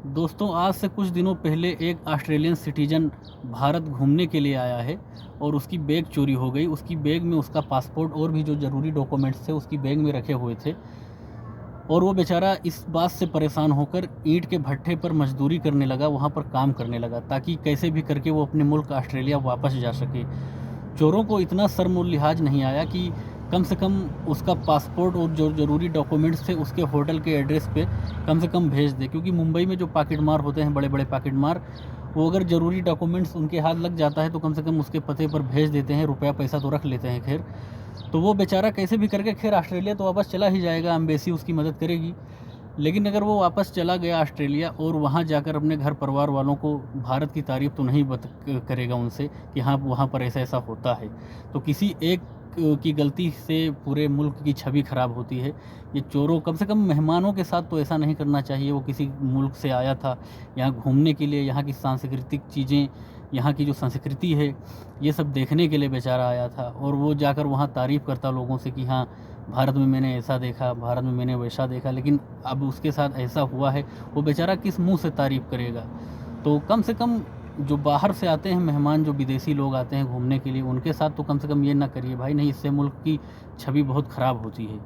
दोस्तों, आज से कुछ दिनों पहले एक ऑस्ट्रेलियन सिटीजन भारत घूमने के लिए आया है और उसकी बैग चोरी हो गई। उसकी बैग में उसका पासपोर्ट और भी जो ज़रूरी डॉक्यूमेंट्स थे उसकी बैग में रखे हुए थे और वो बेचारा इस बात से परेशान होकर ईंट के भट्ठे पर मजदूरी करने लगा, वहाँ पर काम करने लगा ताकि कैसे भी करके वो अपने मुल्क ऑस्ट्रेलिया वापस जा सके। चोरों को इतना शर्म और लिहाज नहीं आया कि कम से कम उसका पासपोर्ट और जो ज़रूरी डॉक्यूमेंट्स थे उसके होटल के एड्रेस पे कम से कम भेज दे, क्योंकि मुंबई में जो पॉकेटमार होते हैं, बड़े बड़े पॉकेटमार, वो अगर ज़रूरी डॉक्यूमेंट्स उनके हाथ लग जाता है तो कम से कम उसके पते पर भेज देते हैं, रुपया पैसा तो रख लेते हैं। खैर, तो वो बेचारा कैसे भी करके खैर ऑस्ट्रेलिया तो वापस चला ही जाएगा, एम्बेसी उसकी मदद करेगी। लेकिन अगर वो वापस चला गया ऑस्ट्रेलिया और वहाँ जाकर अपने घर परिवार वालों को भारत की तारीफ़ तो नहीं करेगा उनसे कि हाँ, वहाँ पर ऐसा ऐसा होता है, तो किसी एक की गलती से पूरे मुल्क की छवि ख़राब होती है। ये चोरों, कम से कम मेहमानों के साथ तो ऐसा नहीं करना चाहिए। वो किसी मुल्क से आया था यहाँ घूमने के लिए, यहाँ की सांस्कृतिक चीज़ें, यहाँ की जो संस्कृति है, ये सब देखने के लिए बेचारा आया था और वो जाकर वहाँ तारीफ़ करता लोगों से कि हाँ, भारत में मैंने ऐसा देखा, भारत में मैंने वैसा देखा, लेकिन अब उसके साथ ऐसा हुआ है, वो बेचारा किस मुँह से तारीफ़ करेगा। तो कम से कम जो बाहर से आते हैं मेहमान, जो विदेशी लोग आते हैं घूमने के लिए, उनके साथ तो कम से कम ये ना करिए भाई, नहीं इससे मुल्क की छवि बहुत ख़राब होती है।